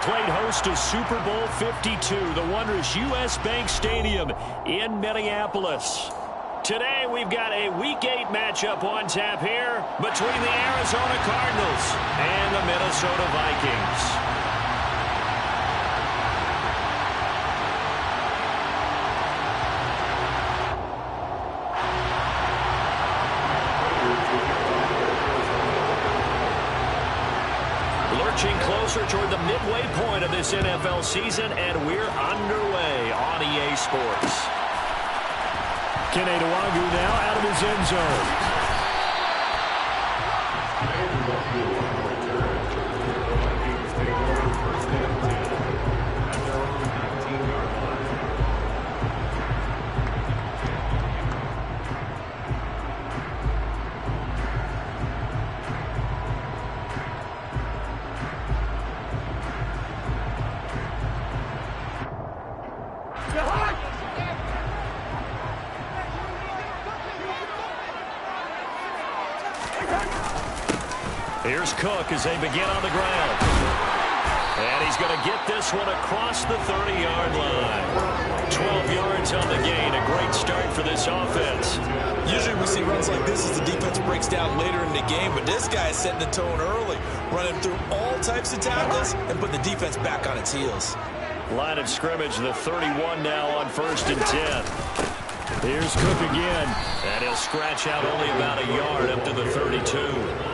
Played host to Super Bowl 52, the wondrous U.S. Bank Stadium in Minneapolis. Today, we've got a Week 8 matchup on tap here between the Arizona Cardinals and the Minnesota Vikings. Lurching closer toward the midway point of this NFL season, and we're underway on EA Sports. Kene Nwangu now out of his end zone. Here's Cook as they begin on the ground. And he's going to get this one across the 30-yard line. 12 yards on the gain. A great start for this offense. Usually we see runs like this as the defense breaks down later in the game, but this guy is setting the tone early, running through all types of tackles and putting the defense back on its heels. Line of scrimmage, the 31 now on 1st and 10. Here's Cook again. And he'll scratch out only about a yard up to the 32.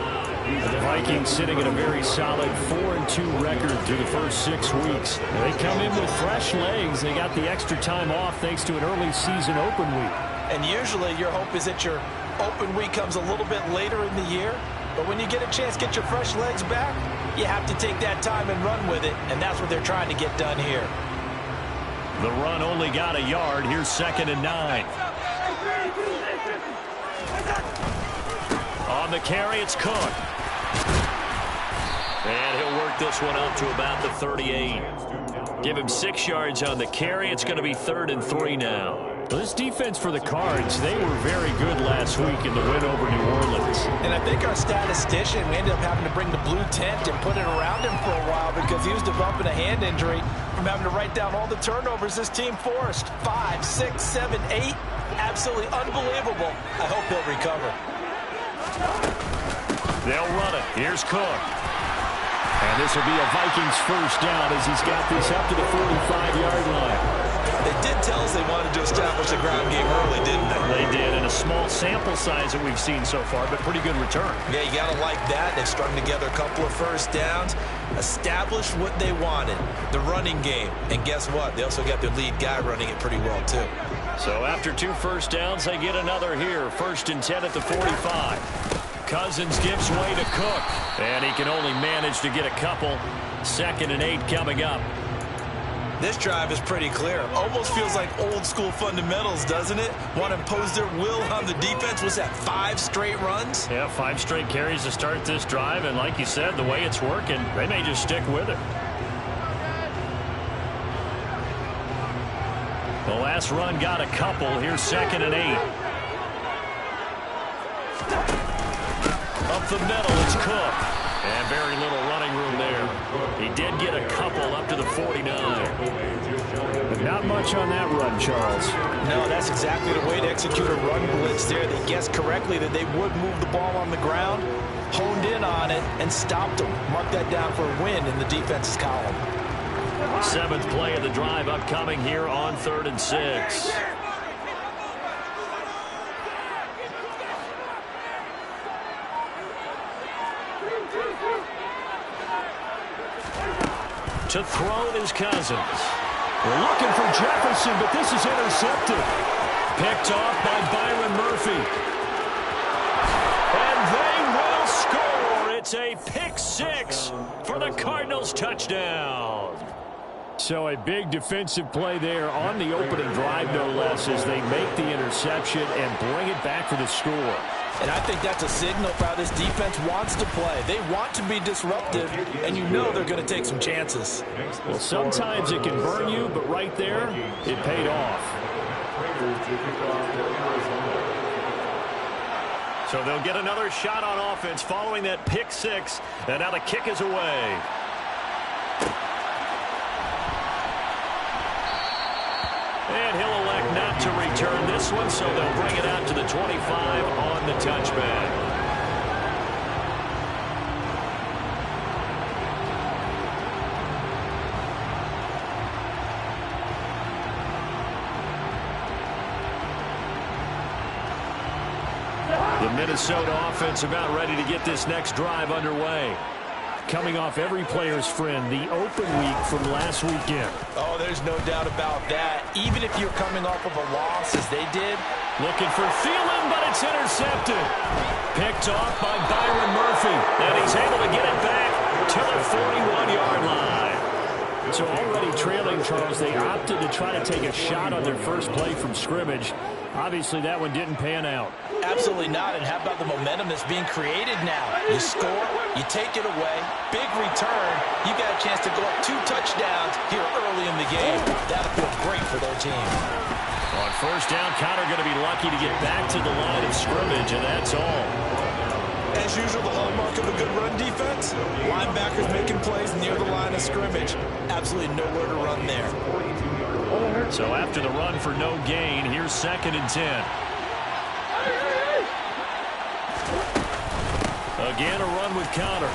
The Vikings sitting at a very solid 4-2 record through the first 6 weeks. They come in with fresh legs. They got the extra time off thanks to an early season open week. And usually your hope is that your open week comes a little bit later in the year. But when you get a chance to get your fresh legs back, you have to take that time and run with it. And that's what they're trying to get done here. The run only got a yard. Here's 2nd and 9. On the carry, it's Cook. And he'll work this one up to about the 38. Give him 6 yards on the carry. It's going to be 3rd and 3 now. Well, this defense for the Cards, they were very good last week in the win over New Orleans. And I think our statistician, we ended up having to bring the blue tent and put it around him for a while because he was developing a hand injury from having to write down all the turnovers this team forced. 5, 6, 7, 8. Absolutely unbelievable. I hope he'll recover. They'll run it. Here's Cook. And this will be a Vikings first down as he's got this up to the 45-yard line. They did tell us they wanted to establish the ground game early, didn't they? They did, in a small sample size that we've seen so far, but pretty good return. Yeah, you got to like that. They've strung together a couple of first downs, established what they wanted, the running game. And guess what? They also got their lead guy running it pretty well, too. So after 2 first downs, they get another here. 1st and 10 at the 45. Cousins gives way to Cook, and he can only manage to get a couple. 2nd and 8 coming up. This drive is pretty clear. Almost feels like old school fundamentals, doesn't it? Want to impose their will on the defense. Was that 5 straight runs? Yeah, 5 straight carries to start this drive, and like you said, the way it's working, they may just stick with it. The last run got a couple. Here's 2nd and 8. Up the middle, it's Cook. And very little running room there. He did get a couple up to the 49. But not much on that run, Charles. No, that's exactly the way to execute a run blitz there. They guessed correctly that they would move the ball on the ground, honed in on it, and stopped them. Mark that down for a win in the defense's column. 7th play of the drive upcoming here on 3rd and 6. To throw is Cousins. We're looking for Jefferson, but this is intercepted. Picked off by Byron Murphy. And they will score. It's a pick 6 for the Cardinals touchdown. So a big defensive play there on the opening drive, no less, as they make the interception and bring it back for the score. And I think that's a signal for how this defense wants to play. They want to be disruptive, and you know they're going to take some chances. Well, sometimes it can burn you, but right there, it paid off. So they'll get another shot on offense following that pick 6, and now the kick is away. And he'll elect not to return this one, so they'll bring it out to the 25 on the touchback. The Minnesota offense about ready to get this next drive underway. Coming off every player's friend, the open week from last weekend. Oh, there's no doubt about that. Even if you're coming off of a loss, as they did. Looking for Thielen, but it's intercepted. Picked off by Byron Murphy. And he's able to get it back to the 41-yard line. So already trailing, Charles, they opted to try to take a shot on their first play from scrimmage. Obviously, that one didn't pan out. Absolutely not. And how about the momentum that's being created now? You score, you take it away, big return. You got a chance to go up 2 touchdowns here early in the game. That'll feel great for their team. On first down, Connor going to be lucky to get back to the line of scrimmage, and that's all. As usual, the hallmark of a good run defense, linebackers making plays near the line of scrimmage. Absolutely nowhere to run there. So after the run for no gain, here's 2nd and 10. Again, a run with Connor.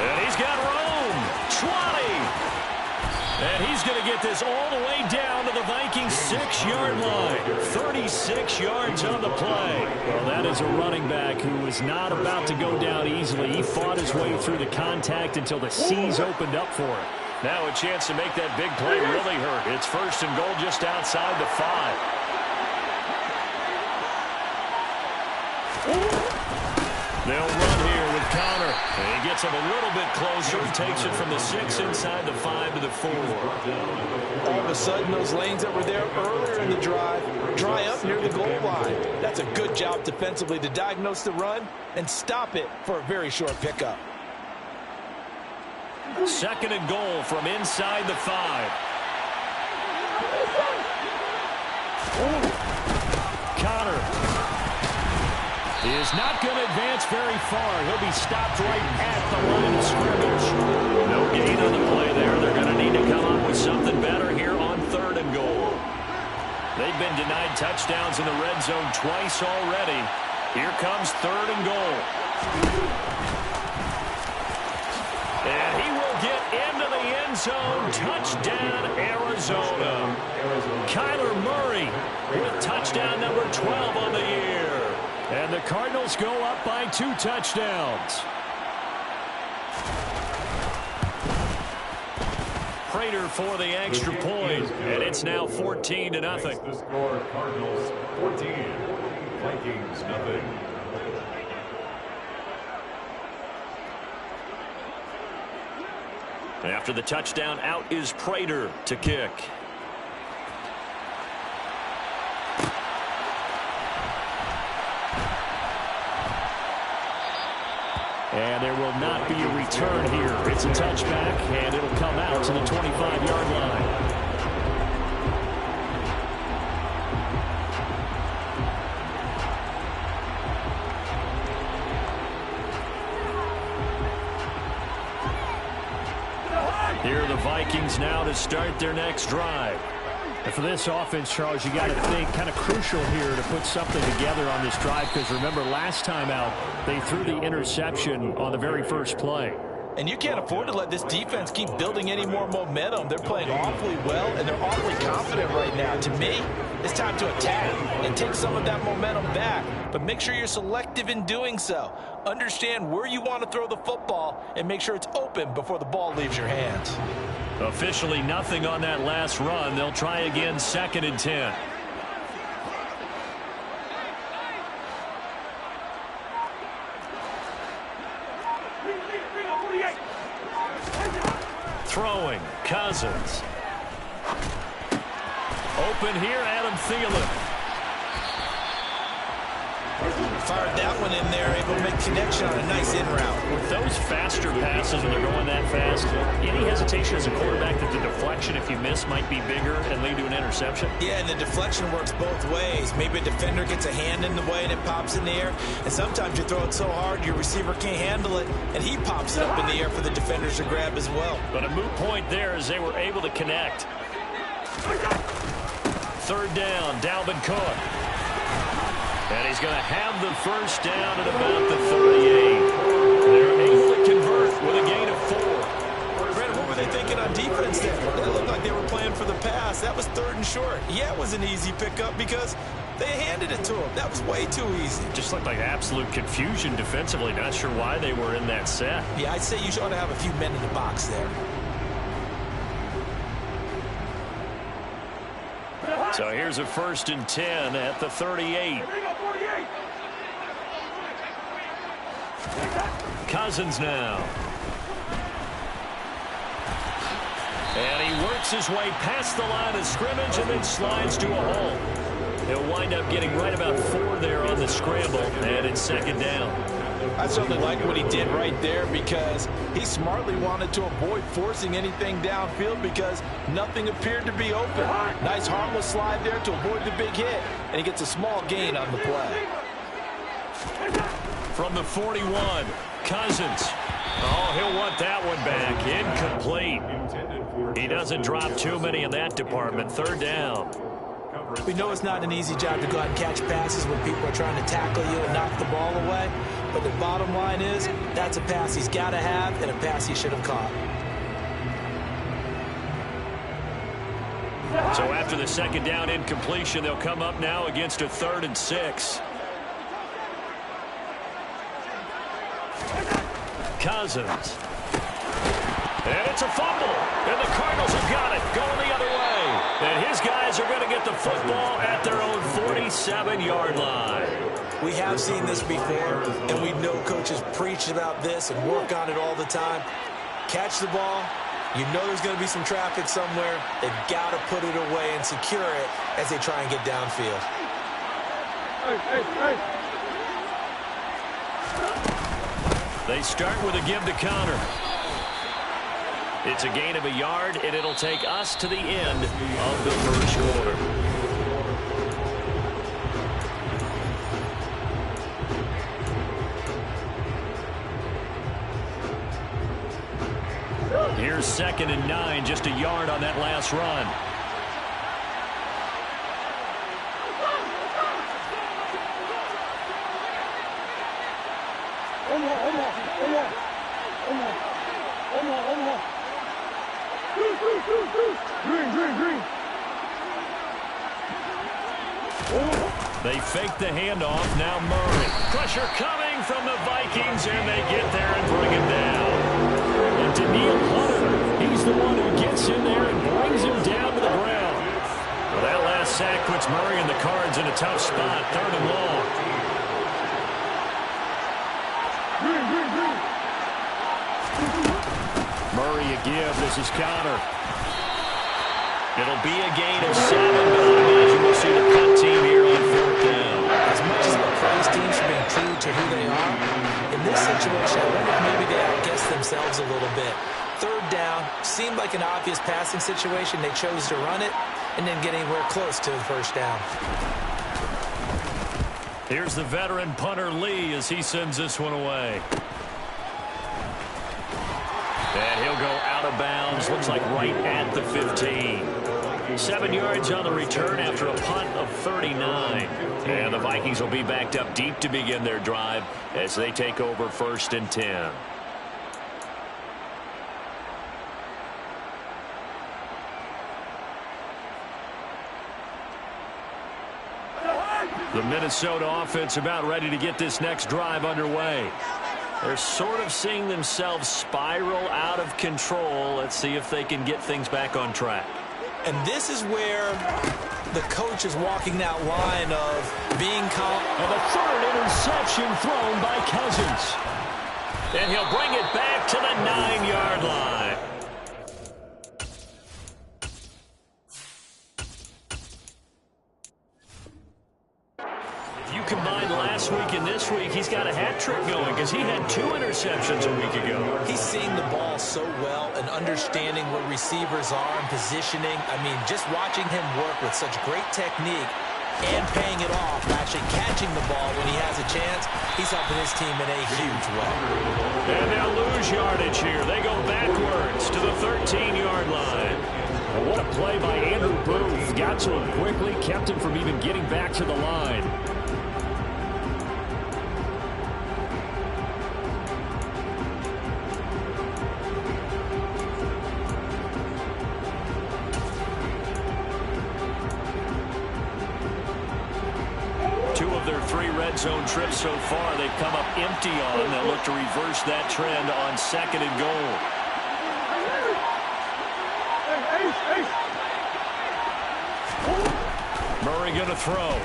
And he's got room. 20. And he's going to get this all the way down to the Vikings' 6-yard line. 36 yards on the play. Well, that is a running back who was not about to go down easily. He fought his way through the contact until the seas opened up for him. Now a chance to make that big play really hurt. It's 1st and goal just outside the 5. They'll run here with Connor. And he gets him a little bit closer. Takes it from the 6 inside the 5 to the 4. All of a sudden, those lanes that were there earlier in the drive dry up near the goal line. That's a good job defensively to diagnose the run and stop it for a very short pickup. 2nd and goal from inside the 5. Connor is not going to advance very far. He'll be stopped right at the line of scrimmage. No gain on the play there. They're going to need to come up with something better here on 3rd and goal. They've been denied touchdowns in the red zone twice already. Here comes 3rd and goal. And he will get into the end zone. Touchdown, Arizona. Kyler Murray with touchdown number 12 on the year. And the Cardinals go up by 2 touchdowns. Prater for the extra point. And it's now 14-0. The score, Cardinals 14, Vikings nothing. After the touchdown, out is Prater to kick. And there will not be a return here. It's a touchback, and it'll come out to the 25-yard line. Here are the Vikings now to start their next drive. And for this offense, Charles, you got to think kind of crucial here to put something together on this drive, because remember last time out they threw the interception on the very first play. And you can't afford to let this defense keep building any more momentum. They're playing awfully well, and they're awfully confident right now. To me, it's time to attack and take some of that momentum back. But make sure you're selective in doing so. Understand where you want to throw the football and make sure it's open before the ball leaves your hands. Officially nothing on that last run. They'll try again, 2nd and 10. Throwing, Cousins. Open here, Adam Thielen. Fired that one in there, able to make connection on a nice in route. With those faster passes when they're going that fast, any hesitation as a quarterback that the deflection, if you miss, might be bigger and lead to an interception? Yeah, and the deflection works both ways. Maybe a defender gets a hand in the way and it pops in the air. And sometimes you throw it so hard your receiver can't handle it, and he pops it up in the air for the defenders to grab as well. But a moot point there as they were able to connect. third down. Dalvin Cook. And he's going to have the first down at about the 38. They're able to convert with a gain of 4. Brandon, what were they thinking on defense there? They looked like they were playing for the pass. That was third and short. Yeah, it was an easy pickup because they handed it to him. That was way too easy. Just looked like absolute confusion defensively. Not sure why they were in that set. Yeah, I'd say you ought to have a few men in the box there. So here's a 1st and 10 at the 38. Cousins now. And he works his way past the line of scrimmage and then slides to a hole. He'll wind up getting right about 4 there on the scramble, and it's 2nd down. I certainly like what he did right there because he smartly wanted to avoid forcing anything downfield because nothing appeared to be open. Nice harmless slide there to avoid the big hit, and he gets a small gain on the play. From the 41, Cousins. Oh, he'll want that one back. Incomplete. He doesn't drop too many in that department. 3rd down. We know it's not an easy job to go out and catch passes when people are trying to tackle you and knock the ball away. But the bottom line is, that's a pass he's got to have and a pass he should have caught. So after the 2nd down incompletion, they'll come up now against a 3rd and 6. Cousins. And it's a fumble. And the Cardinals have got it. Going the other way. And his guys are going to get the football at their own 47-yard line. We have seen this before, and we know coaches preach about this and work on it all the time. Catch the ball. You know there's going to be some traffic somewhere. They've got to put it away and secure it as they try and get downfield. They start with a give to Connor. It's a gain of a yard, and it'll take us to the end of the 1st quarter. Here's 2nd and 9, just a yard on that last run. They fake the handoff. Now Murray. Pressure coming from the Vikings, and they get there and bring him down. And Daniil Hunter, he's the one who gets in there and brings him down to the ground. Well, that last sack puts Murray and the Cards in a tough spot. 3rd and long. Murray a give. This is Connor. It'll be a gain of 7, but I imagine we'll see the punt team here on 4th down. As much as I praise teams for being true to who they are, in this situation, I wonder if maybe they outguessed themselves a little bit. 3rd down, seemed like an obvious passing situation. They chose to run it and didn't get anywhere close to the 1st down. Here's the veteran punter Lee as he sends this one away. And he'll go out of bounds. Looks like right at the 15. 7 yards on the return after a punt of 39. And the Vikings will be backed up deep to begin their drive as they take over 1st and 10. The Minnesota offense about ready to get this next drive underway. They're sort of seeing themselves spiral out of control. Let's see if they can get things back on track. And this is where the coach is walking that line of being calm. And the 3rd interception thrown by Cousins. And he'll bring it back to the 9-yard line. You combine last week and this week, he's got a hat trick going because he had 2 interceptions a week ago. He's seeing the ball so well and understanding where receivers are and positioning. I mean, just watching him work with such great technique and paying it off, actually catching the ball when he has a chance, he's helping his team in a huge way. And they'll lose yardage here. They go backwards to the 13-yard line. And what a play by Andrew Booth. Got to him quickly, kept him from even getting back to the line. Two of their 3 red zone trips so far, they've come up empty on. They'll look to reverse that trend on 2nd and goal. Murray going to throw.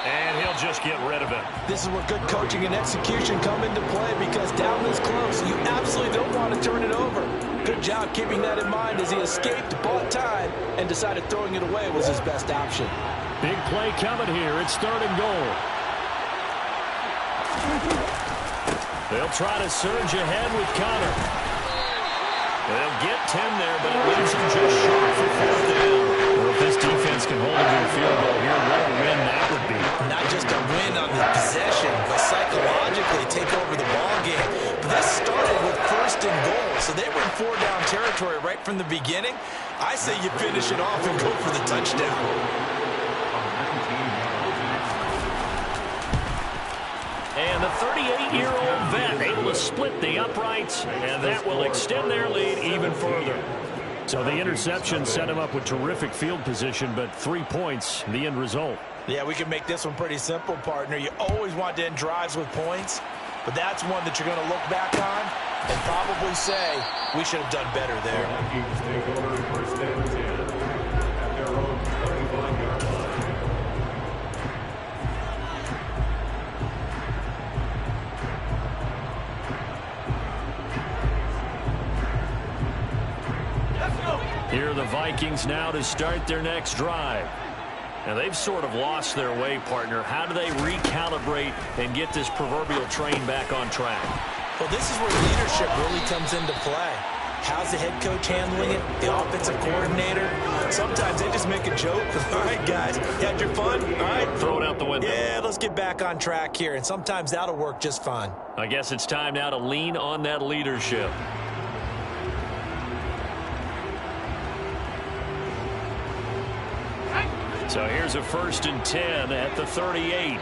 And he'll just get rid of it. This is where good coaching and execution come into play, because down this close, you absolutely don't want to turn it over. Good job keeping that in mind as he escaped, bought time, and decided throwing it away was his best option. Big play coming here. It's 3rd and goal. They'll try to surge ahead with Connor. They'll get 10 there, but it leaves them just short for 4th down. Well, if this defense can hold them to a field goal here, what a win that would be. Not just a win on the possession, but psychologically take over the ball game. But this started with 1st and goal, so they were in 4-down territory right from the beginning. I say you finish it off and go for the touchdown. And the 38-year-old vet able to split the uprights, and that will extend their lead even further. So the interception set him up with terrific field position, but 3 points, the end result. Yeah, we can make this one pretty simple, partner. You always want to end drives with points, but that's one that you're going to look back on and probably say, we should have done better there. Vikings take over 1st and 10 at their own 35-yard line. Here are the Vikings now to start their next drive. Now, they've sort of lost their way, partner. How do they recalibrate and get this proverbial train back on track? Well, this is where leadership really comes into play. How's the head coach handling it? The offensive coordinator? Sometimes they just make a joke. All right, guys, you had your fun? All right. Throw it out the window. Yeah, let's get back on track here, and sometimes that'll work just fine. I guess it's time now to lean on that leadership. So here's a 1st and 10 at the 38.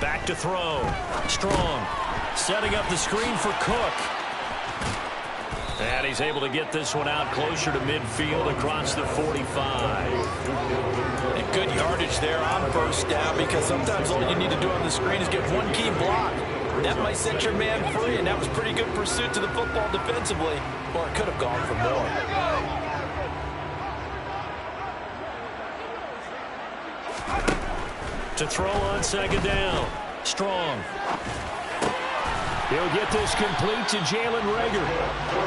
Back to throw. Strong. Setting up the screen for Cook. And he's able to get this one out closer to midfield across the 45. And good yardage there on 1st down, because sometimes all you need to do on the screen is get one key block. That might set your man free, and that was pretty good pursuit to the football defensively, or it could have gone for more. To throw on 2nd down. Strong. He'll get this complete to Jalen Reagor.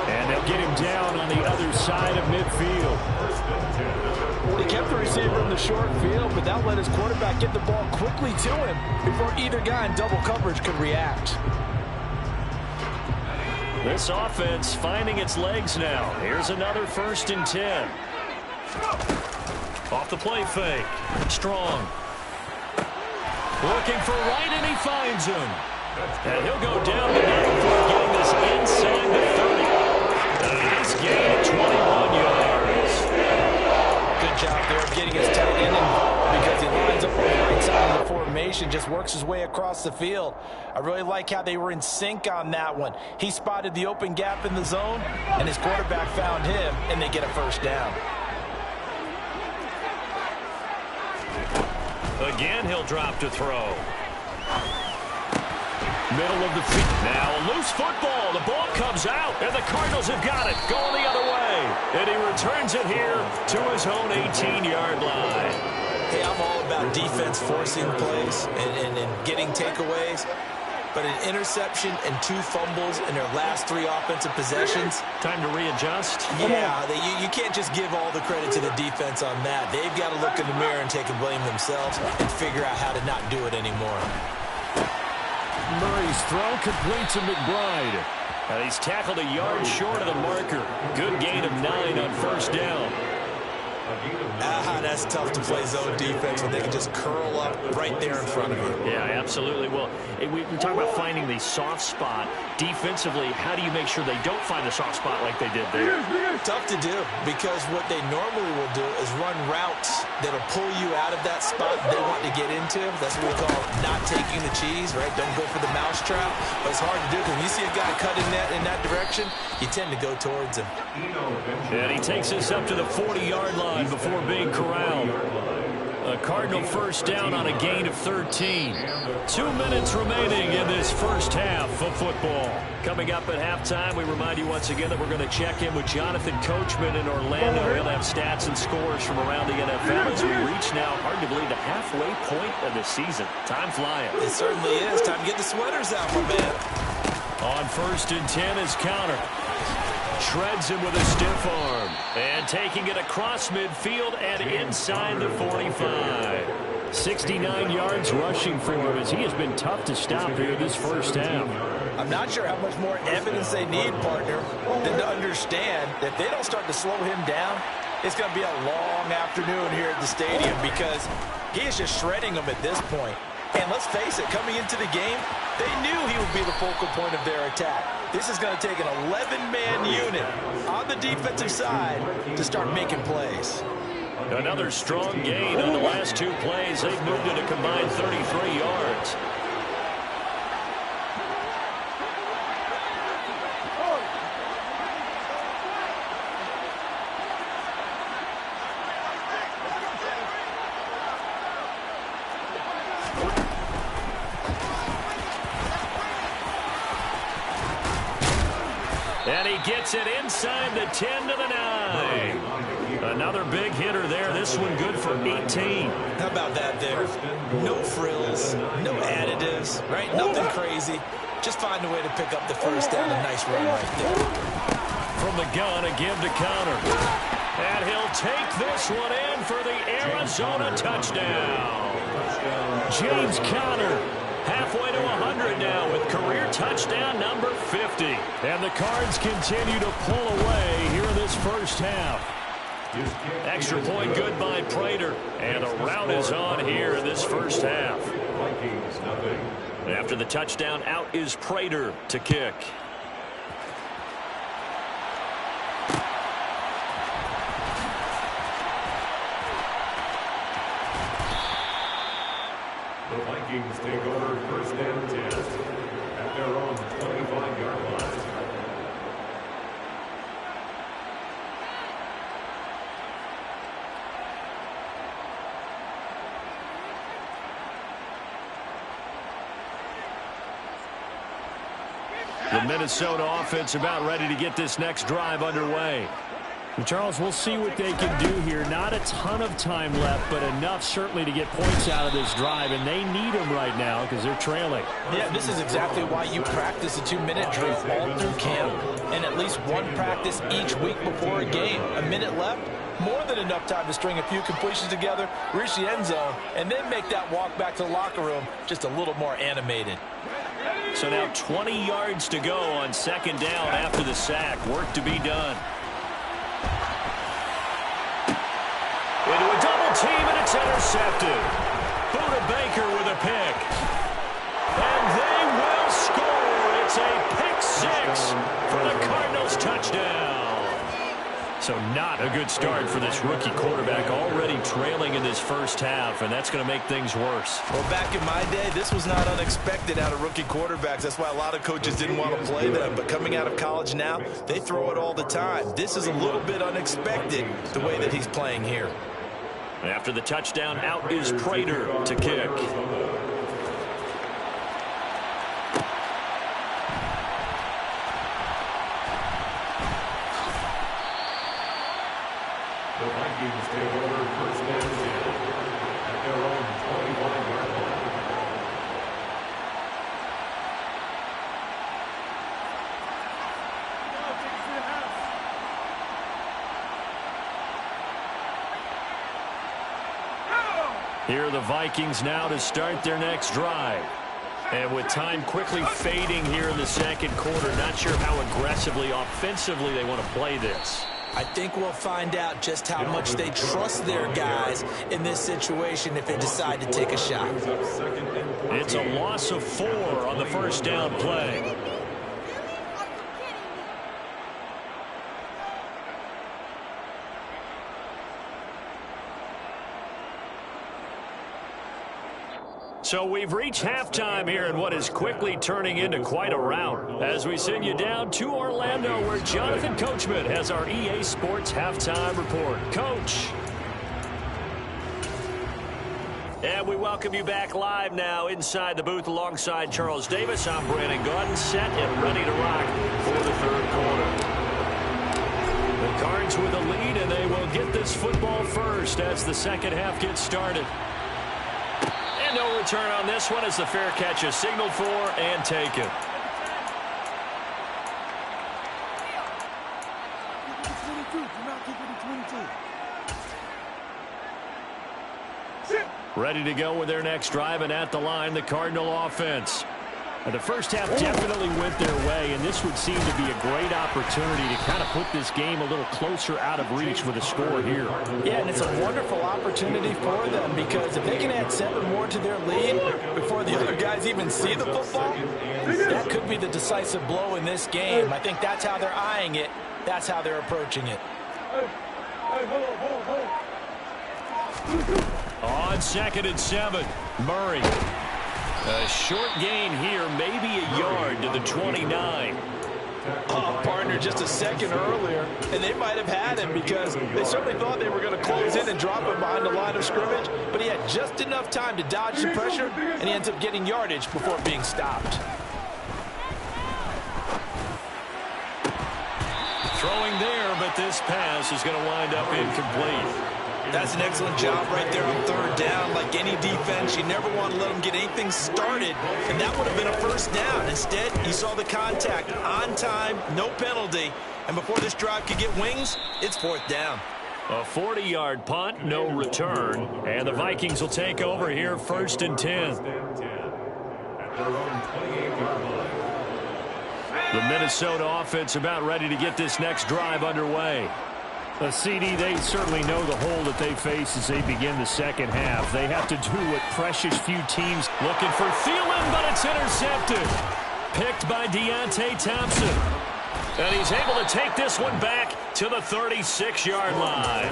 And they'll get him down on the other side of midfield. They kept the receiver in the short field, but that let his quarterback get the ball quickly to him before either guy in double coverage could react. This offense finding its legs now. Here's another 1st and 10. Off the play fake. Strong. Looking for Wright, and he finds him. And he'll go down the middle for getting this inside the 30. A nice gain of 21 yards. Good job there of getting his tight end involved, because he lines up on the right side of the formation, just works his way across the field. I really like how they were in sync on that one. He spotted the open gap in the zone, and his quarterback found him, and they get a 1st down. Again, he'll drop to throw. Middle of the field. Now a loose football. The ball comes out, and the Cardinals have got it. Going the other way. And he returns it here to his own 18-yard line. Hey, I'm all about defense forcing plays and getting takeaways. But an interception and 2 fumbles in their last 3 offensive possessions. Time to readjust? Yeah, you can't just give all the credit to the defense on that. They've got to look in the mirror and take a blame themselves and figure out how to not do it anymore. Murray's throw complete to McBride. And he's tackled a yard short of the marker. Good gain of 9 on 1st down. That's tough to play zone defense when they can just curl up right there in front of you. Yeah, absolutely. Well, we talk about finding the soft spot. Defensively, how do you make sure they don't find the soft spot like they did there? Tough to do, because what they normally will do is run routes that'll pull you out of that spot they want to get into. That's what we call not taking the cheese, right? Don't go for the mousetrap. But it's hard to do because when you see a guy cutting that in that direction, you tend to go towards him. And he takes us up to the 40-yard line before being corralled. A Cardinal first down on a gain of 13. 2 minutes remaining in this first half of football. Coming up at halftime, we remind you once again that we're going to check in with Jonathan Coachman in Orlando. He'll have stats and scores from around the NFL as we reach now, hard to believe, the halfway point of the season. Time flying. It certainly is. Time to get the sweaters out, my man. On 1st and 10 is Counter. Shreds him with a stiff arm. And taking it across midfield and inside the 45. 69 yards rushing for him as he has been tough to stop here this first half. I'm not sure how much more evidence they need, partner, than to understand that if they don't start to slow him down, it's going to be a long afternoon here at the stadium because he is just shredding them at this point. And let's face it, coming into the game, they knew he would be the focal point of their attack. This is going to take an 11-man unit on the defensive side to start making plays. Another strong gain on the last 2 plays. They've moved it a combined 33 yards. And he gets it inside the 10 to the 9. Another big hitter there. This one good for 18. How about that there? No frills, no additives, right? Nothing crazy. Just find a way to pick up the first down. A nice run right there. From the gun, a give to Counter. And he'll take this one in for the Arizona touchdown. James Conner. Halfway to 100 now with career touchdown number 50. And the Cards continue to pull away here in this first half. Extra point good by Prater. And a rout is on here in this first half. After the touchdown, out is Prater to kick. The Vikings take over 1st and 10 at their own 25-yard line. The Minnesota offense about ready to get this next drive underway. And Charles, we'll see what they can do here. Not a ton of time left, but enough certainly to get points out of this drive, and they need them right now because they're trailing. Yeah, this is exactly why you practice a 2-minute drill all through camp and at least one practice each week before a game. A minute left, more than enough time to string a few completions together, reach the end zone, and then make that walk back to the locker room just a little more animated. So now 20 yards to go on 2nd down after the sack. Work to be done. Into a double team, and it's intercepted. Buda Baker with a pick. And they will score. It's a pick 6 for the Cardinals touchdown. So not a good start for this rookie quarterback, already trailing in this first half, and that's going to make things worse. Well, back in my day, this was not unexpected out of rookie quarterbacks. That's why a lot of coaches didn't want to play them. But coming out of college now, they throw it all the time. This is a little bit unexpected, the way that he's playing here. After the touchdown, out is Prater to kick. The Vikings take over 1st and 10 at their own 25-yard line. Here are the Vikings now to start their next drive. And with time quickly fading here in the 2nd quarter, not sure how aggressively, offensively they want to play this. I think we'll find out just how much they trust their guys in this situation if they decide to take a shot. It's a loss of 4 on the first down play. So we've reached halftime here in what is quickly turning into quite a rout as we send you down to Orlando where Jonathan Coachman has our EA Sports halftime report. Coach. And we welcome you back live now inside the booth alongside Charles Davis. I'm Brandon Gaudin, set and ready to rock for the third quarter. The Cards with a lead, and they will get this football first as the second half gets started. And no return on this one as the fair catch is signaled for and taken. Ready to go with their next drive, and at the line, the Cardinal offense. And the first half definitely went their way, and this would seem to be a great opportunity to kind of put this game a little closer out of reach with a score here. Yeah, and it's a wonderful opportunity for them because if they can add 7 more to their lead before the other guys even see the football, that could be the decisive blow in this game. I think that's how they're eyeing it. That's how they're approaching it. On 2nd and 7, Murray. A short gain here, maybe a yard to the 29. Oh, partner, just a second earlier, and they might have had him because they certainly thought they were going to close in and drop him behind the line of scrimmage, but he had just enough time to dodge the pressure, and he ends up getting yardage before being stopped. Throwing there, but this pass is going to wind up incomplete. That's an excellent job right there on third down. Like any defense, you never want to let them get anything started, and that would have been a first down. Instead, you saw the contact on time, no penalty, and before this drive could get wings, it's 4th down. A 40-yard punt, no return, and the Vikings will take over here 1st and 10. The Minnesota offense about ready to get this next drive underway. A CD, they certainly know the hole that they face as they begin the second half. They have to do what precious few teams looking for Thielen, but it's intercepted. Picked by Deontay Thompson. And he's able to take this one back to the 36-yard line.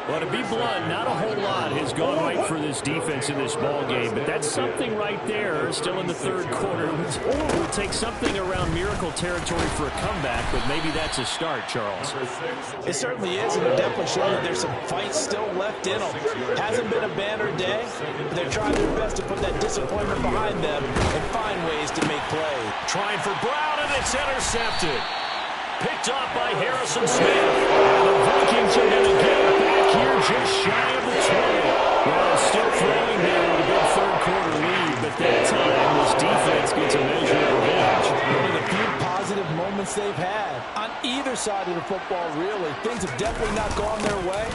Well, to be blunt, not a whole lot has gone right for this defense in this ball game, but that's something right there still in the third quarter. It would take something around miracle territory for a comeback, but maybe that's a start, Charles. It certainly is, and it definitely shows that there's some fight still left in them. Hasn't been a banner day, but they're trying their best to put that disappointment behind them and find ways to make plays. Trying for Brown, and it's intercepted. Picked off by Harrison Smith. And the Vikings are going to get it back here just shy of the 20. Well, still throwing here with a big third quarter lead, but that time this defense gets a measure of revenge. One of the few positive moments they've had on either side of the football, really. Things have definitely not gone their way,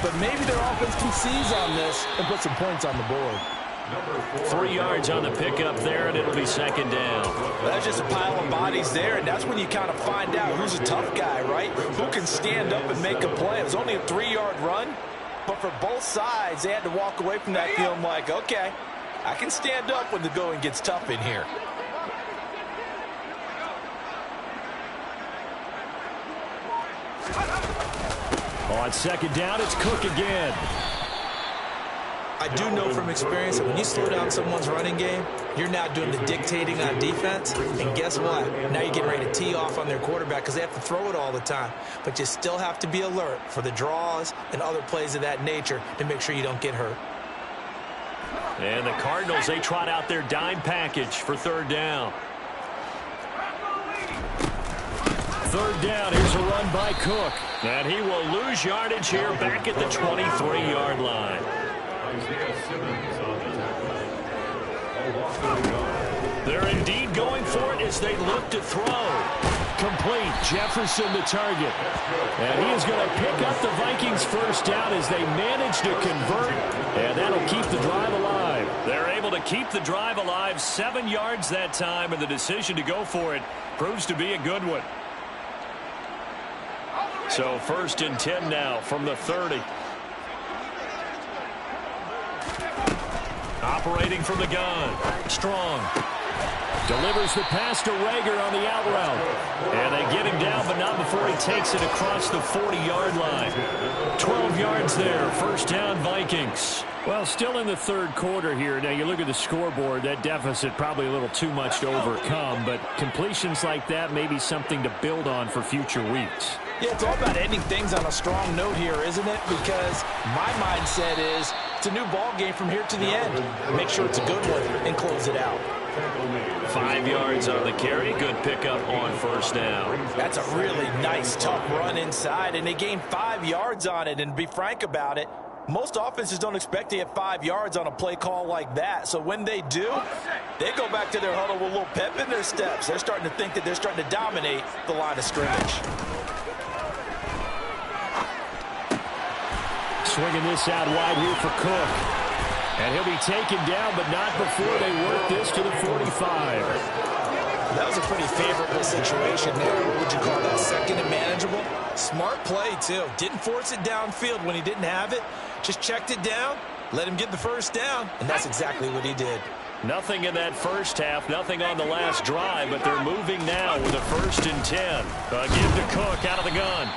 but maybe their offense can seize on this and put some points on the board. 3 yards on the pickup there, and it'll be 2nd down. Well, that's just a pile of bodies there, and that's when you kind of find out who's a tough guy, right? Who can stand up and make a play. It was only a 3-yard run, but for both sides, they had to walk away from that feeling like, okay, I can stand up when the going gets tough in here. On 2nd down, it's Cook again. I do know from experience that when you slow down someone's running game, you're now doing the dictating on defense. And guess what? Now you're getting ready to tee off on their quarterback because they have to throw it all the time. But you still have to be alert for the draws and other plays of that nature to make sure you don't get hurt. And the Cardinals, they trot out their dime package for 3rd down. 3rd down, here's a run by Cook. And he will lose yardage here back at the 23-yard line. They're indeed going for it as they look to throw. Complete. Jefferson the target. And he is going to pick up the Vikings 1st down as they manage to convert. And that'll keep the drive alive. They're able to keep the drive alive. 7 yards that time, and the decision to go for it proves to be a good one. So 1st and 10 now from the 30. Operating from the gun. Strong. Delivers the pass to Rager on the out route. And they get him down, but not before he takes it across the 40-yard line. 12 yards there. 1st down, Vikings. Well, still in the 3rd quarter here. Now, you look at the scoreboard, that deficit probably a little too much to overcome, but completions like that may be something to build on for future weeks. Yeah, it's all about ending things on a strong note here, isn't it? Because my mindset is it's a new ball game from here to the end. Make sure it's a good one and close it out. 5 yards on the carry. Good pickup on 1st down. That's a really nice, tough run inside, and they gained 5 yards on it. And to be frank about it, most offenses don't expect to get 5 yards on a play call like that. So when they do, they go back to their huddle with a little pep in their steps. They're starting to think that they're starting to dominate the line of scrimmage. Swinging this out wide here for Cook. And he'll be taken down, but not before they work this to the 45. That was a pretty favorable situation there. What would you call that? 2nd and manageable? Smart play, too. Didn't force it downfield when he didn't have it. Just checked it down, let him get the 1st down, and that's exactly what he did. Nothing in that 1st half, nothing on the last drive, but they're moving now with a 1st and 10. Give to Cook out of the gun.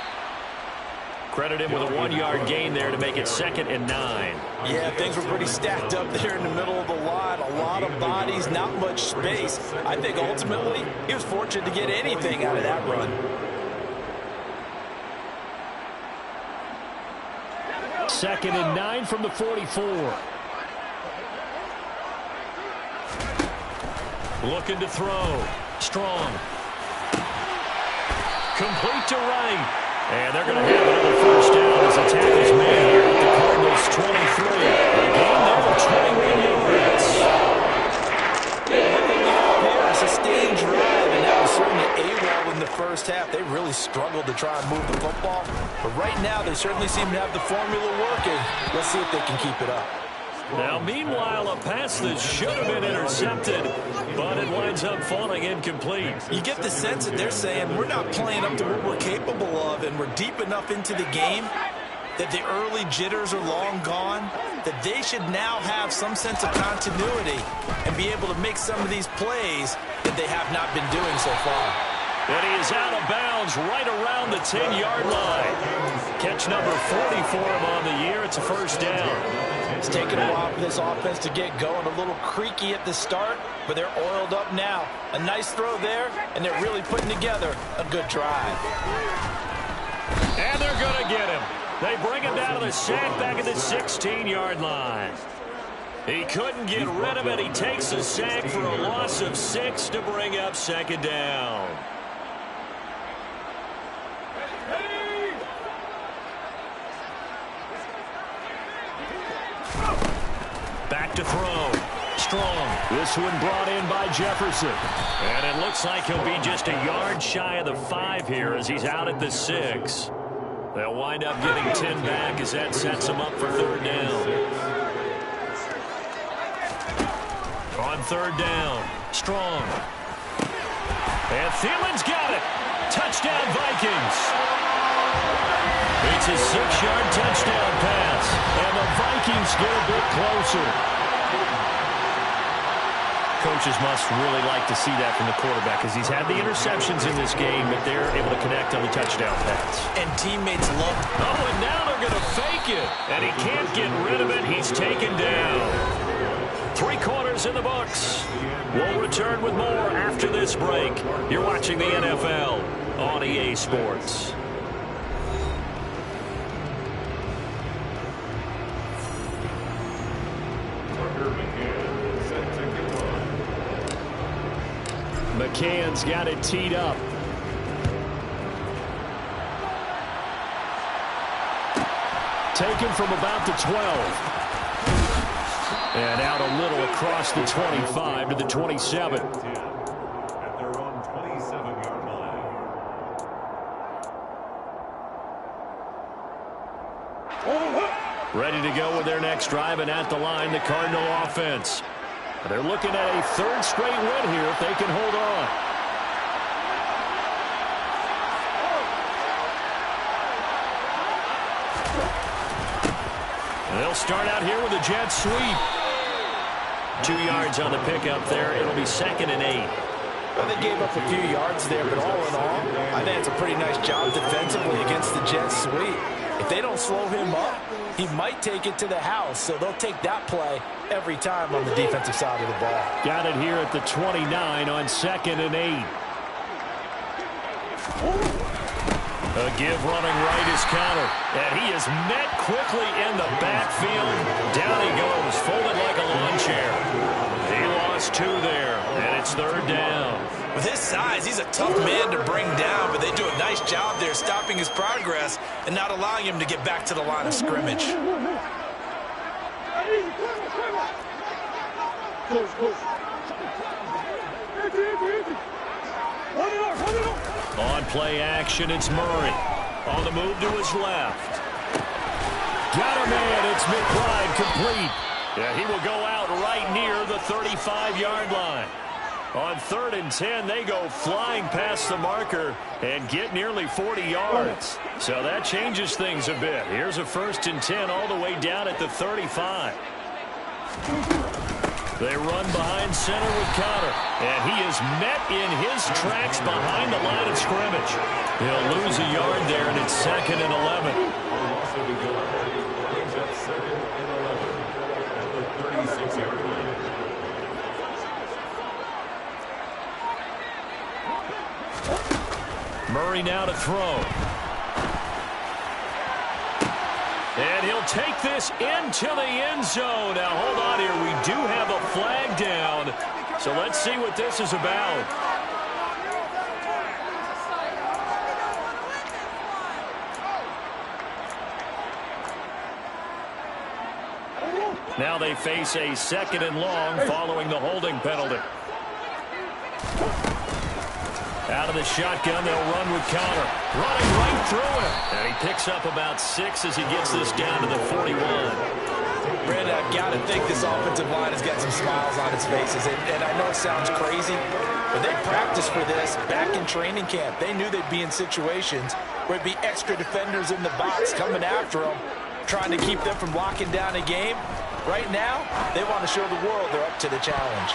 Credit him with a 1-yard gain there to make it 2nd and 9. Yeah, things were pretty stacked up there in the middle of the line. A lot of bodies, not much space. I think ultimately he was fortunate to get anything out of that run. 2nd and 9 from the 44. Looking to throw. Strong. Complete to right. And they're going to have another 1st down as the tackle's made here at the Cardinals' 23. A gain there of 21 yards. Yeah, a sustained drive, and that was certainly AWOL in the 1st half. They really struggled to try and move the football. But right now, they certainly seem to have the formula working. Let's see if they can keep it up. Now, meanwhile, a pass that should have been intercepted, but it winds up falling incomplete. You get the sense that they're saying we're not playing up to what we're capable of, and we're deep enough into the game that the early jitters are long gone, that they should now have some sense of continuity and be able to make some of these plays that they have not been doing so far. And he is out of bounds right around the 10-yard line. Catch number 40 for him on the year. It's a 1st down. It's taken a while for this offense to get going. A little creaky at the start, but they're oiled up now. A nice throw there, and they're really putting together a good drive. And they're going to get him. They bring him down to the sack back at the 16-yard line. He couldn't get rid of it. He takes the sack for a loss of 6 to bring up 2nd down. Back to throw. Strong. This one brought in by Jefferson. And it looks like he'll be just a yard shy of the 5 here as he's out at the 6. They'll wind up getting 10 back as that sets them up for 3rd down. On 3rd down. Strong. And Thielen's got it. Touchdown, Vikings. It's a 6-yard touchdown pass, and the Vikings get a bit closer. Coaches must really like to see that from the quarterback because he's had the interceptions in this game, but they're able to connect on the touchdown pass. And teammates love it. Oh, and now they're going to fake it, and he can't get rid of it. He's taken down. 3 quarters in the books. We'll return with more after this break. You're watching the NFL on EA Sports. McCann's got it teed up. Taken from about the 12. And out a little across the 25 to the 27. At their own 27-yard line. Ready to go with their next drive, and at the line, the Cardinal offense. They're looking at a 3rd straight win here if they can hold on. They'll start out here with a jet sweep. 2 yards on the pickup there. It'll be 2nd and 8. Well, they gave up a few yards there, but all in all, I think it's a pretty nice job defensively against the jet sweep. If they don't slow him up, he might take it to the house, so they'll take that play every time on the defensive side of the ball. Got it here at the 29 on 2nd and 8. A give running right is counter. And he is met quickly in the backfield. Down he goes, folded like a lawn chair. He lost 2 there, and it's 3rd down. With his size, he's a tough man to bring down, but they do a nice job there stopping his progress and not allowing him to get back to the line of scrimmage. On play action, it's Murray. On the move to his left. Got him in. It's McBride complete. Yeah, he will go out right near the 35-yard line. On 3rd and 10, they go flying past the marker and get nearly 40 yards. So that changes things a bit. Here's a 1st and 10 all the way down at the 35. They run behind center with Conner, and he is met in his tracks behind the line of scrimmage. He'll lose a yard there, and it's 2nd and 11. Murray now to throw. And he'll take this into the end zone. Now, hold on here. We do have a flag down. So let's see what this is about. Now they face a 2nd and long following the holding penalty. Out of the shotgun, they'll run with Conner. Running right through him. And he picks up about 6 as he gets this down to the 41. Brandon, I've got to think this offensive line has got some smiles on its faces. And I know it sounds crazy, but they practiced for this back in training camp. They knew they'd be in situations where it'd be extra defenders in the box coming after them, trying to keep them from locking down a game. Right now, they want to show the world they're up to the challenge.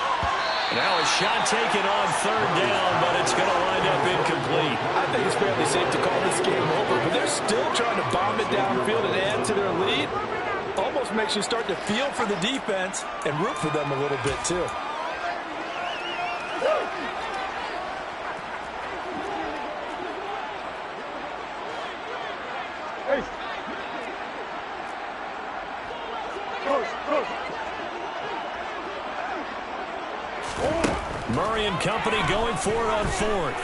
Now a shot taken on 3rd down, but it's going to wind up incomplete. I think it's fairly safe to call this game over, but they're still trying to bomb it downfield and add to their lead. Almost makes you start to feel for the defense and root for them a little bit, too. Murray and company going for it on 4th.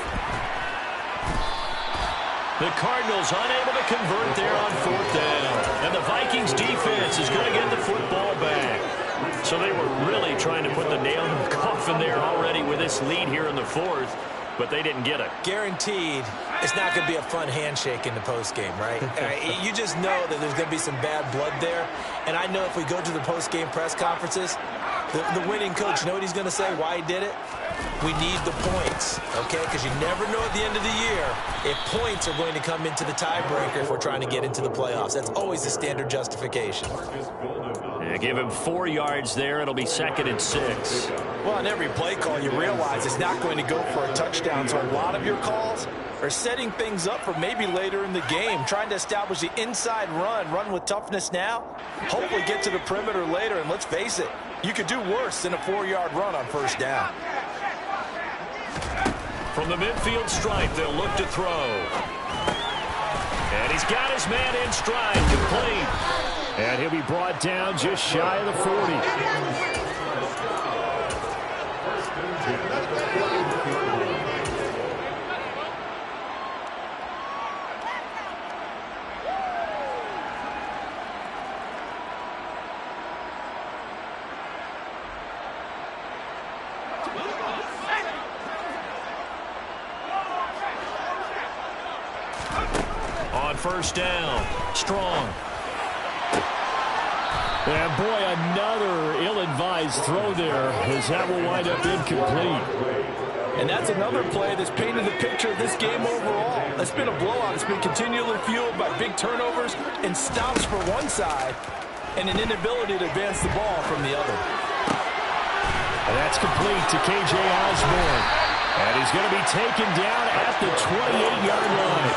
The Cardinals unable to convert there on 4th down. And the Vikings defense is going to get the football back. So they were really trying to put the nail in the coffin there already with this lead here in the 4th, but they didn't get it. Guaranteed it's not going to be a fun handshake in the postgame, right? You just know that there's going to be some bad blood there. And I know if we go to the postgame press conferences, the winning coach, you know what he's going to say, why he did it? We need the points, okay? Because you never know at the end of the year if points are going to come into the tiebreaker if we're trying to get into the playoffs. That's always the standard justification. Yeah, give him 4 yards there. It'll be 2nd and 6. Well, on every play call, you realize it's not going to go for a touchdown. So a lot of your calls are setting things up for maybe later in the game, trying to establish the inside run with toughness now, hopefully get to the perimeter later. And let's face it, you could do worse than a 4-yard run on 1st down. From the midfield stripe, they'll look to throw. And he's got his man in stride, complete. And he'll be brought down just shy of the 40. On 1st down, Strong. And boy, another ill-advised throw there, as that will wind up incomplete. And that's another play that's painted the picture of this game overall. It's been a blowout. It's been continually fueled by big turnovers and stops for one side. and an inability to advance the ball from the other. And that's complete to K.J. Osborne. And he's going to be taken down at the 28-yard line.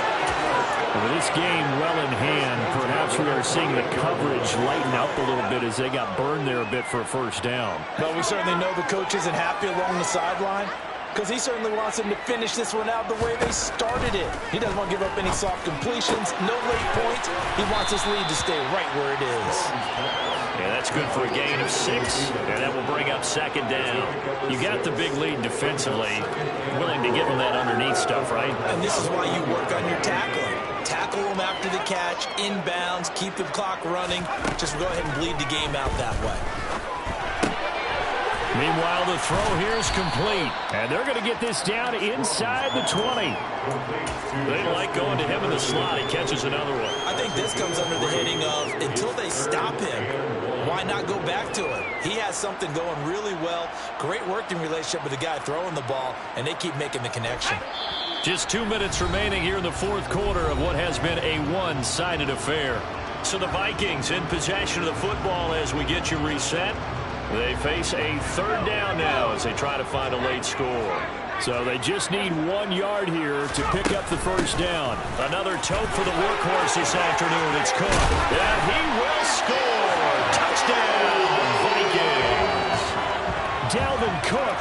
With this game well in hand, perhaps we are seeing the coverage lighten up a little bit as they got burned there a bit for a first down. Well, we certainly know the coach isn't happy along the sideline because he certainly wants them to finish this one out the way they started it. He doesn't want to give up any soft completions, no late points. He wants his lead to stay right where it is. Yeah, that's good for a gain of 6, and that will bring up second down. You got the big lead defensively, willing to give them that underneath stuff, right? And this is why you work on your tackling. Tackle them after the catch, inbounds, keep the clock running. Just go ahead and bleed the game out that way. Meanwhile, the throw here is complete. And they're going to get this down inside the 20. They like going to him in the slot. He catches another one. I think this comes under the heading of until they stop him, why not go back to him? He has something going really well. Great working relationship with the guy throwing the ball, and they keep making the connection. Just 2 minutes remaining here in the fourth quarter of what has been a one-sided affair. So the Vikings in possession of the football as we get you reset. They face a third down now as they try to find a late score. So they just need 1 yard here to pick up the first down. Another tote for the workhorse this afternoon. It's Cook. And he will score. Touchdown, Vikings. Dalvin Cook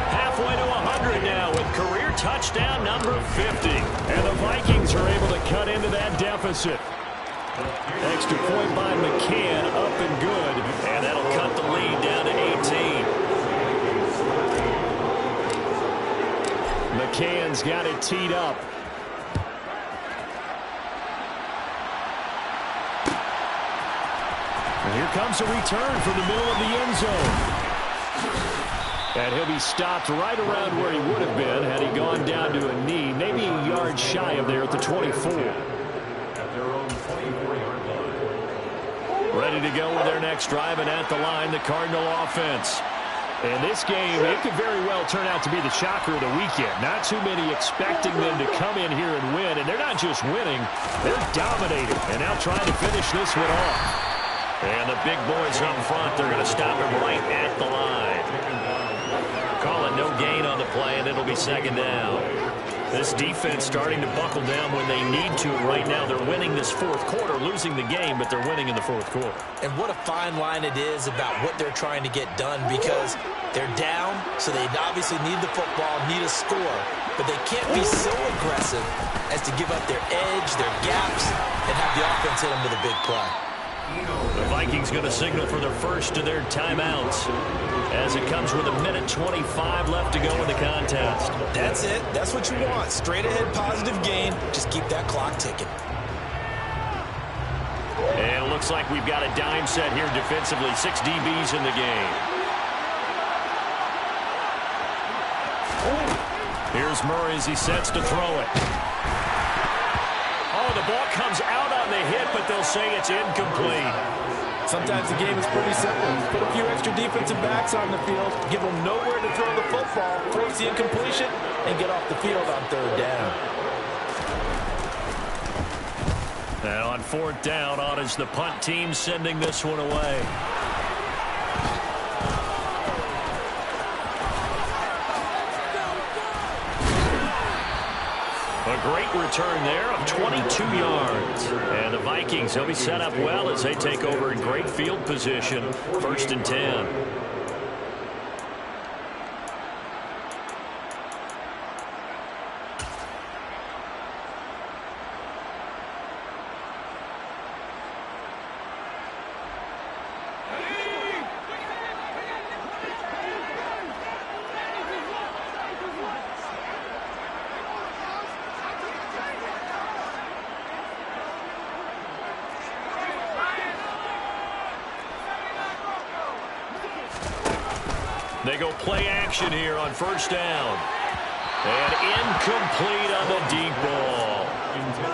Halfway to 100 now with career touchdown number 50. And the Vikings are able to cut into that deficit. Extra point by McCann, up and good. And that'll cut the lead down to 18. McCann's got it teed up. And here comes a return from the middle of the end zone. And he'll be stopped right around where he would have been had he gone down to a knee, maybe a yard shy of there at the 24. Ready to go with their next drive, and at the line, the Cardinal offense. In this game, it could very well turn out to be the shocker of the weekend. Not too many expecting them to come in here and win, and they're not just winning, they're dominating, and now trying to finish this one off. And the big boys up front, they're going to stop him right at the line. Call it no gain on the play, and it'll be second down. This defense starting to buckle down when they need to right now. They're winning this fourth quarter, losing the game, but they're winning in the fourth quarter. And what a fine line it is about what they're trying to get done, because they're down, so they obviously need the football, need a score, but they can't be so aggressive as to give up their edge, their gaps, and have the offense hit them with a big play. The Vikings going to signal for their first of their timeouts as it comes with 1:25 left to go in the contest. That's it. That's what you want. Straight ahead positive gain. Just keep that clock ticking. And it looks like we've got a dime set here defensively. 6 DBs in the game. Here's Murray as he sets to throw it. Oh, the ball comes out on the hit, but they'll say it's incomplete. Sometimes the game is pretty simple. Put a few extra defensive backs on the field, give them nowhere to throw the football, force the incompletion, and get off the field on third down. And on fourth down, on is the punt team sending this one away. A great return there of 22 yards. And the Vikings, they'll be set up well as they take over in great field position. 1st and 10. They go play action here on first down. And incomplete on the deep ball.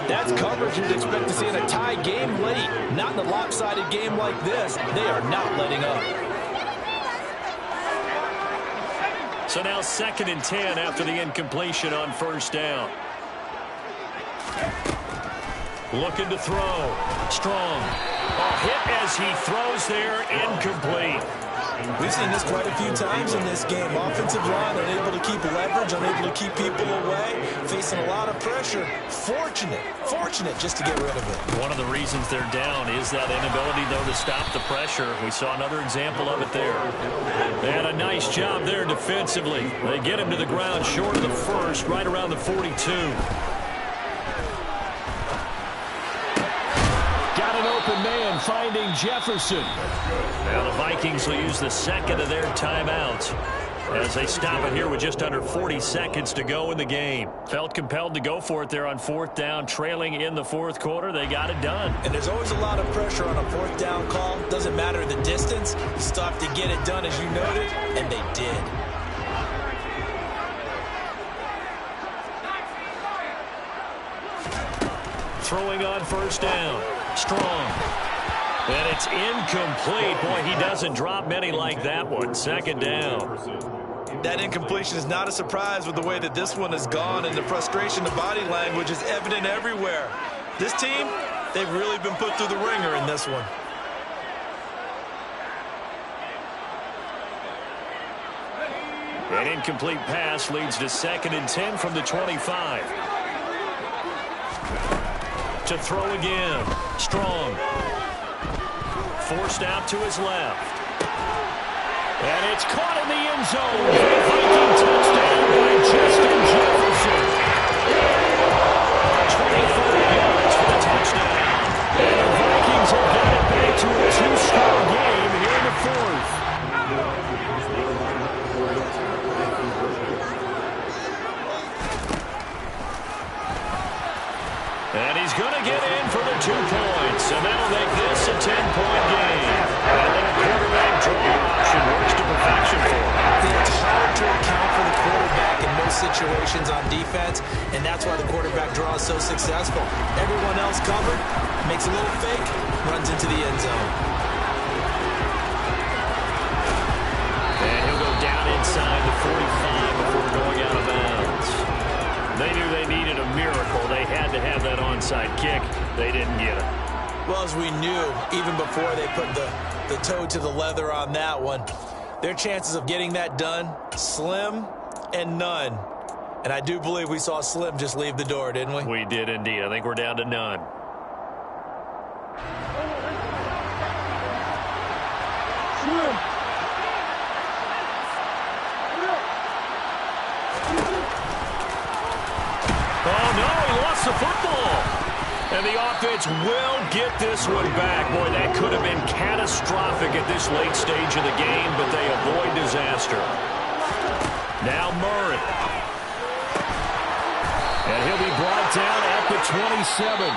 That's coverage you'd expect to see in a tie game late. Not in a lopsided game like this. They are not letting up. So now 2nd and 10 after the incompletion on first down. Looking to throw. Strong. Hit as he throws there, incomplete. We've seen this quite a few times in this game. Offensive line unable to keep leverage, unable to keep people away, facing a lot of pressure. Fortunate just to get rid of it. One of the reasons they're down is that inability, though, to stop the pressure. We saw another example of it there. And a nice job there defensively. They get him to the ground short of the first, right around the 42. Open man finding Jefferson. Now the Vikings will use the second of their timeouts as they stop it here with just under 40 seconds to go in the game. Felt compelled to go for it there on fourth down, trailing in the fourth quarter. They got it done. And there's always a lot of pressure on a fourth down call. Doesn't matter the distance. You still have to get it done, as you noted, and they did. Throwing on first down. Strong. And it's incomplete. Boy, he doesn't drop many like that one. Second down. That incompletion is not a surprise with the way that this one has gone, and the frustration, the body language is evident everywhere. This team, they've really been put through the ringer in this one. An incomplete pass leads to 2nd and 10 from the 25. To throw again. Strong. Forced out to his left. And it's caught in the end zone. Viking touchdown by Justin Jefferson. 25 yards for the touchdown. And the Vikings have got it back to a two-score game here in the fourth. And he's going to get in for the 2 points, and that'll make this a 10-point game. And then a quarterback draw option works to perfection for him. It's hard to account for the quarterback in most situations on defense, and that's why the quarterback draw is so successful. Everyone else covered, makes a little fake, runs into the end zone. And he'll go down inside the 45 before going out of bounds. They knew they needed a miracle. They had to have that onside kick. They didn't get it. Well, as we knew, even before they put the toe to the leather on that one, their chances of getting that done, slim and none. And I do believe we saw Slim just leave the door, didn't we? We did indeed. I think we're down to none. Oh, no, he lost the football. And the offense will get this one back. Boy, that could have been catastrophic at this late stage of the game, but they avoid disaster. Now Murray. And he'll be brought down at the 27.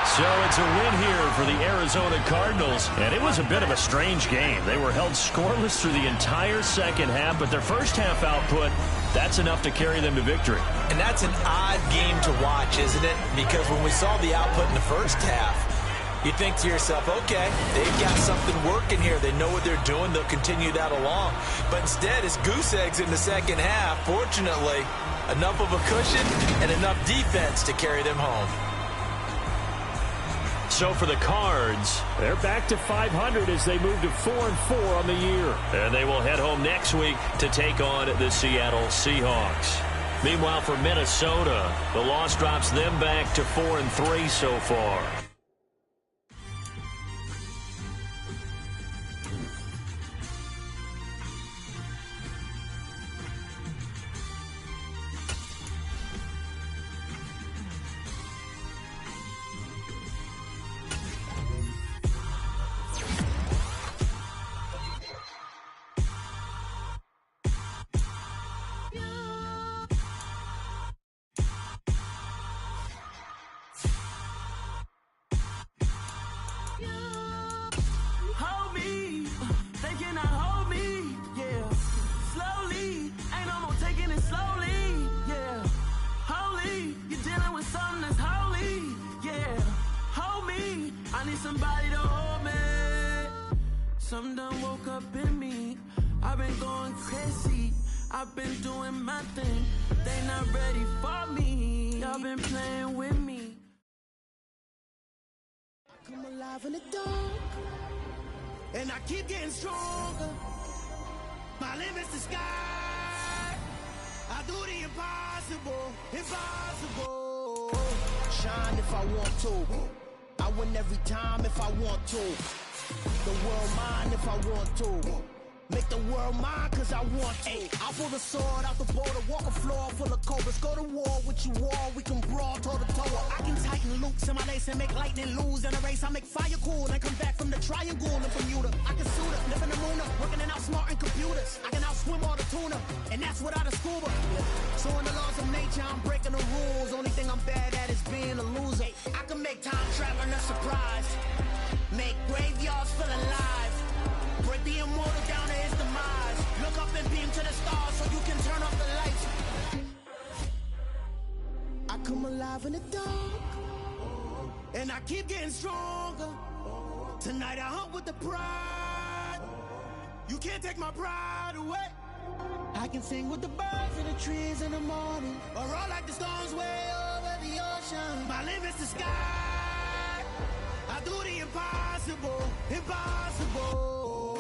So it's a win here for the Arizona Cardinals. And it was a bit of a strange game. They were held scoreless through the entire second half, but their first half output, that's enough to carry them to victory. And that's an odd game to watch, isn't it? Because when we saw the output in the first half, you think to yourself, okay, they've got something working here. They know what they're doing. They'll continue that along. But instead, it's goose eggs in the second half. Fortunately, enough of a cushion and enough defense to carry them home. So for the Cards, they're back to 500 as they move to 4-4 on the year. And they will head home next week to take on the Seattle Seahawks. Meanwhile, for Minnesota, the loss drops them back to 4-3 so far. Something done woke up in me. I've been going crazy. I've been doing my thing. They not ready for me. Y'all been playing with me. Come alive in the dark, and I keep getting stronger. My limit's the sky. I do the impossible, impossible. Shine if I want to. I win every time if I want to. The world mine if I want to. Make the world mine cause I want to. Ay, I'll pull the sword out the border, walk a floor full of cobras. Go to war with you all, we can brawl toe to toe. I can tighten loops in my lace and make lightning lose in a race. I make fire cool and come back from the triangle in Bermuda. I can suit up, live in the moon, working and outsmarting computers. I can outswim all the tuna, and that's without a scuba. So in the laws of nature, I'm breaking the rules. Only thing I'm bad at is being a loser. I can make time traveling a surprise, make graveyards feel alive. Break the immortal down to his demise. Look up and beam to the stars so you can turn off the lights. I come alive in the dark, and I keep getting stronger. Tonight I hunt with the pride. You can't take my pride away. I can sing with the birds in the trees in the morning, or roll like the storms way over the ocean. My limit's the sky. I do the impossible, impossible.